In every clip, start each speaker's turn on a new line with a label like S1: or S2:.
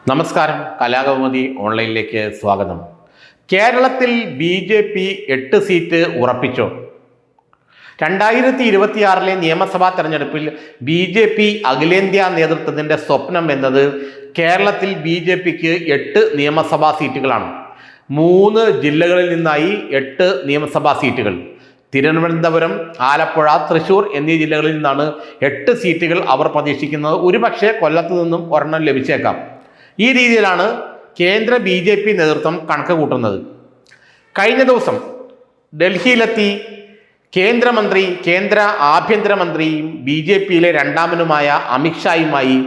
S1: നമസ്കാരം, കലാകൗമുദി ഓൺലൈനിലേക്ക് സ്വാഗതം. കേരളത്തിൽ BJP 8 സീറ്റ് ഉറപ്പിച്ചു. 2026 നിയമസഭാ തെരഞ്ഞെടുപ്പിൽ BJP അഖിലേന്ത്യാ നേതൃത്വത്തിന്റെ സ്വപ്നം എന്നത് കേരളത്തിൽ BJPക്ക് 8 നിയമസഭാ സീറ്റുകളാണ്. 3 ജില്ലകളിൽ നിന്നായി 8 നിയമസഭാ സീറ്റുകൾ. തിരുവനന്തപുരം, ആലപ്പുഴ, തൃശൂർ എന്നീ ജില്ലകളിൽ നിന്നാണ് 8 സീറ്റുകൾ അവർ പ്രതീക്ഷിക്കുന്നത്. ഒരുപക്ഷെ കൊല്ലത്ത് നിന്നും ഒരെണ്ണം ലഭിച്ചേക്കാം. ഈ രീതിയിലാണ് കേന്ദ്ര BJP നേതൃത്വം കണക്ക് കൂട്ടുന്നത്. കഴിഞ്ഞ ദിവസം ഡൽഹിയിലെത്തി കേന്ദ്ര ആഭ്യന്തരമന്ത്രിയും BJPയിലെ രണ്ടാമനുമായ അമിത്ഷായുമായി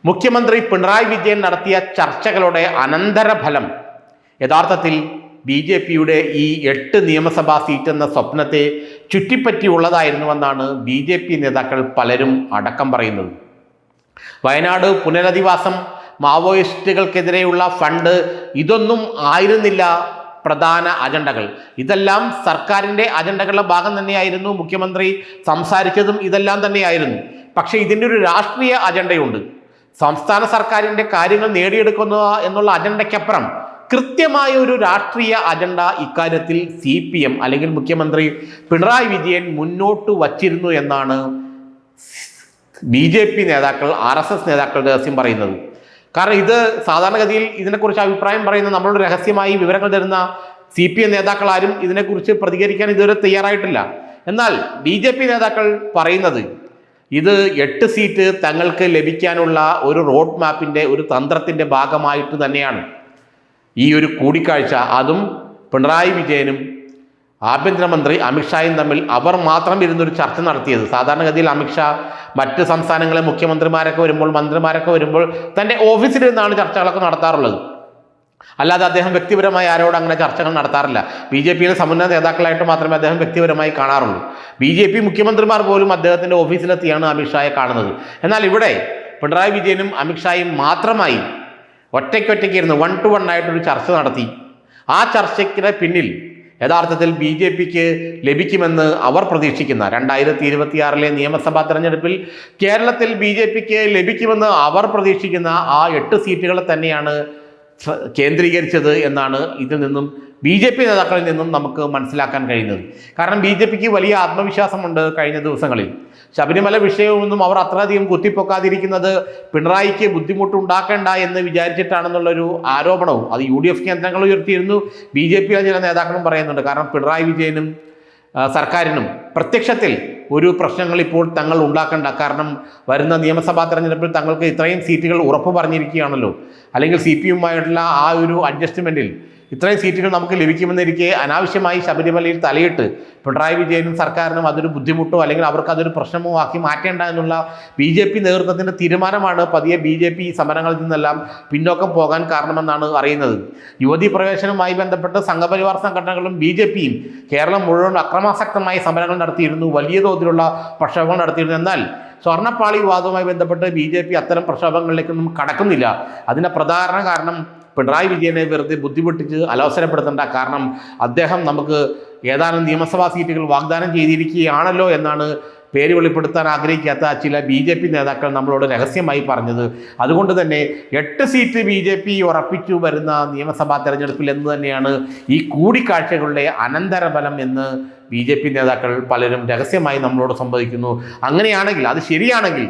S1: മുഖ്യമന്ത്രി പിണറായി വിജയൻ നടത്തിയ ചർച്ചകളുടെ അനന്തരഫലം യഥാർത്ഥത്തിൽ BJPയുടെ ഈ 8 നിയമസഭാ സീറ്റ് എന്ന സ്വപ്നത്തെ ചുറ്റിപ്പറ്റിയുള്ളതായിരുന്നുവെന്നാണ് BJP നേതാക്കൾ പലരും അടക്കം പറയുന്നത്. വയനാട് പുനരധിവാസം, മാവോയിസ്റ്റുകൾക്കെതിരെയുള്ള ഫണ്ട്, ഇതൊന്നും ആയിരുന്നില്ല പ്രധാന അജണ്ടകൾ. ഇതെല്ലാം സർക്കാരിൻ്റെ അജണ്ടകളുടെ ഭാഗം തന്നെയായിരുന്നു. മുഖ്യമന്ത്രി സംസാരിച്ചതും ഇതെല്ലാം തന്നെയായിരുന്നു. പക്ഷേ ഇതിൻ്റെ ഒരു രാഷ്ട്രീയ അജണ്ടയുണ്ട്. സംസ്ഥാന സർക്കാരിൻ്റെ കാര്യങ്ങൾ നേടിയെടുക്കുക എന്നുള്ള അജണ്ടയ്ക്കപ്പുറം കൃത്യമായ ഒരു രാഷ്ട്രീയ അജണ്ട ഇക്കാര്യത്തിൽ CPM അല്ലെങ്കിൽ മുഖ്യമന്ത്രി പിണറായി വിജയൻ മുന്നോട്ട് വച്ചിരുന്നു എന്നാണ് BJP നേതാക്കൾ, RSS നേതാക്കൾ രഹസ്യം പറയുന്നത്. കാരണം ഇത് സാധാരണഗതിയിൽ ഇതിനെക്കുറിച്ച് അഭിപ്രായം പറയുന്ന, നമ്മളോട് രഹസ്യമായി വിവരങ്ങൾ തരുന്ന CPM നേതാക്കൾ ആരും ഇതിനെക്കുറിച്ച് പ്രതികരിക്കാൻ ഇതുവരെ തയ്യാറായിട്ടില്ല. എന്നാൽ BJP നേതാക്കൾ പറയുന്നത് ഇത് 8 സീറ്റ് തങ്ങൾക്ക് ലഭിക്കാനുള്ള ഒരു റോഡ് മാപ്പിൻ്റെ, ഒരു തന്ത്രത്തിൻ്റെ ഭാഗമായിട്ട് തന്നെയാണ് ഈ ഒരു കൂടിക്കാഴ്ച. അതും പിണറായി വിജയനും ആഭ്യന്തരമന്ത്രി അമിത്ഷായും തമ്മിൽ അവർ മാത്രം ഇരുന്നൊരു ചർച്ച നടത്തിയത്. സാധാരണഗതിയിൽ അമിത്ഷാ മറ്റ് സംസ്ഥാനങ്ങളിലെ മുഖ്യമന്ത്രിമാരൊക്കെ വരുമ്പോൾ, മന്ത്രിമാരൊക്കെ വരുമ്പോൾ തൻ്റെ ഓഫീസിൽ നിന്നാണ് ചർച്ചകളൊക്കെ നടത്താറുള്ളത്. അല്ലാതെ അദ്ദേഹം വ്യക്തിപരമായി ആരോട് അങ്ങനെ ചർച്ചകൾ നടത്താറില്ല. BJPയിലെ സമുന്നത നേതാക്കളായിട്ട് മാത്രമേ അദ്ദേഹം വ്യക്തിപരമായി കാണാറുള്ളൂ. BJP മുഖ്യമന്ത്രിമാർ പോലും അദ്ദേഹത്തിൻ്റെ ഓഫീസിലെത്തിയാണ് അമിത്ഷായെ കാണുന്നത്. എന്നാൽ ഇവിടെ പിണറായി വിജയനും അമിത്ഷായും മാത്രമായി ഒറ്റയ്ക്കൊറ്റയ്ക്കിരുന്ന് 1 to 1 ആയിട്ടൊരു ചർച്ച നടത്തി. ആ ചർച്ചയ്ക്ക് പിന്നിൽ യഥാർത്ഥത്തിൽ BJPക്ക് ലഭിക്കുമെന്ന് അവർ പ്രതീക്ഷിക്കുന്ന 2026 നിയമസഭാ തെരഞ്ഞെടുപ്പിൽ കേരളത്തിൽ BJPക്ക് ലഭിക്കുമെന്ന് അവർ പ്രതീക്ഷിക്കുന്ന ആ 8 സീറ്റുകളെ തന്നെയാണ് കേന്ദ്രീകരിച്ചത് എന്നാണ് ഇതിൽ നിന്നും BJP നേതാക്കളിൽ നിന്നും നമുക്ക് മനസ്സിലാക്കാൻ കഴിയുന്നത്. കാരണം BJPക്ക് വലിയ ആത്മവിശ്വാസമുണ്ട്. കഴിഞ്ഞ ദിവസങ്ങളിൽ ശബരിമല വിഷയമൊന്നും അവർ അത്രയധികം കുത്തിപ്പൊക്കാതിരിക്കുന്നത് പിണറായിക്ക് ബുദ്ധിമുട്ടുണ്ടാക്കേണ്ട എന്ന് വിചാരിച്ചിട്ടാണെന്നുള്ളൊരു ആരോപണവും അത് UDF കേന്ദ്രങ്ങൾ ഉയർത്തിയിരുന്നു. BJPയിലെ ചില നേതാക്കളും പറയുന്നുണ്ട്. കാരണം പിണറായി വിജയനും സർക്കാരിനും പ്രത്യക്ഷത്തിൽ ഒരു പ്രശ്നങ്ങൾ ഇപ്പോൾ തങ്ങൾ ഉണ്ടാക്കേണ്ട, കാരണം വരുന്ന നിയമസഭാ തെരഞ്ഞെടുപ്പിൽ തങ്ങൾക്ക് ഇത്രയും സീറ്റുകൾ ഉറപ്പ് പറഞ്ഞിരിക്കുകയാണല്ലോ. അല്ലെങ്കിൽ CPMമായിട്ടുള്ള ആ ഒരു അഡ്ജസ്റ്റ്മെൻറ്റിൽ ഇത്രയും സീറ്റുകൾ നമുക്ക് ലഭിക്കുമെന്നിരിക്കെ അനാവശ്യമായി ശബരിമലയിൽ തലയിട്ട് പിണറായി വിജയനും സർക്കാരിനും അതൊരു ബുദ്ധിമുട്ടോ അല്ലെങ്കിൽ അവർക്ക് അതൊരു പ്രശ്നമോ ആക്കി മാറ്റേണ്ട എന്നുള്ള BJP നേതൃത്വത്തിൻ്റെ തീരുമാനമാണ് പതിയെ BJP സമരങ്ങളിൽ നിന്നെല്ലാം പിന്നോക്കം പോകാൻ കാരണമെന്നാണ് അറിയുന്നത്. യുവതീ പ്രവേശനവുമായി ബന്ധപ്പെട്ട് സംഘപരിവാർ സംഘടനകളും BJPയും കേരളം മുഴുവൻ അക്രമാസക്തമായി സമരങ്ങൾ നടത്തിയിരുന്നു, വലിയ തോതിലുള്ള പ്രക്ഷോഭങ്ങൾ നടത്തിയിരുന്നു. എന്നാൽ സ്വർണ്ണപ്പാളി വിവാദവുമായി ബന്ധപ്പെട്ട് BJP അത്തരം പ്രക്ഷോഭങ്ങളിലേക്കൊന്നും കടക്കുന്നില്ല. അതിൻ്റെ പ്രധാന കാരണം പിണറായി വിജയനെ വെറുതെ ബുദ്ധിമുട്ടിച്ച് അലോസരപ്പെടുത്തേണ്ട, കാരണം അദ്ദേഹം നമുക്ക് ഏതാനും നിയമസഭാ സീറ്റുകൾ വാഗ്ദാനം ചെയ്തിരിക്കുകയാണല്ലോ എന്നാണ് പേര് വെളിപ്പെടുത്താൻ ആഗ്രഹിക്കാത്ത ചില BJP നേതാക്കൾ നമ്മളോട് രഹസ്യമായി പറഞ്ഞത്. അതുകൊണ്ട് തന്നെ 8 സീറ്റ് BJP ഉറപ്പിച്ചു വരുന്ന നിയമസഭാ തെരഞ്ഞെടുപ്പിൽ എന്ന് തന്നെയാണ് ഈ കൂടിക്കാഴ്ചകളുടെ അനന്തരഫലം എന്ന് BJP നേതാക്കൾ പലരും രഹസ്യമായി നമ്മളോട് സംവദിക്കുന്നു. അങ്ങനെയാണെങ്കിൽ, അത് ശരിയാണെങ്കിൽ,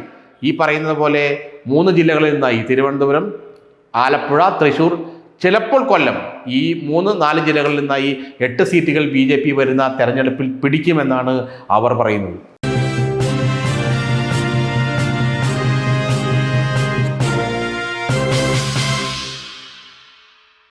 S1: ഈ പറയുന്നത് പോലെ 3 ജില്ലകളിൽ നിന്നായി തിരുവനന്തപുരം, ആലപ്പുഴ, തൃശൂർ, ചിലപ്പോൾ കൊല്ലം, ഈ 3-4 ജില്ലകളിൽ നിന്നായി 8 സീറ്റുകൾ BJP വരുന്ന തെരഞ്ഞെടുപ്പിൽ പിടിക്കുമെന്നാണ് അവർ പറയുന്നത്.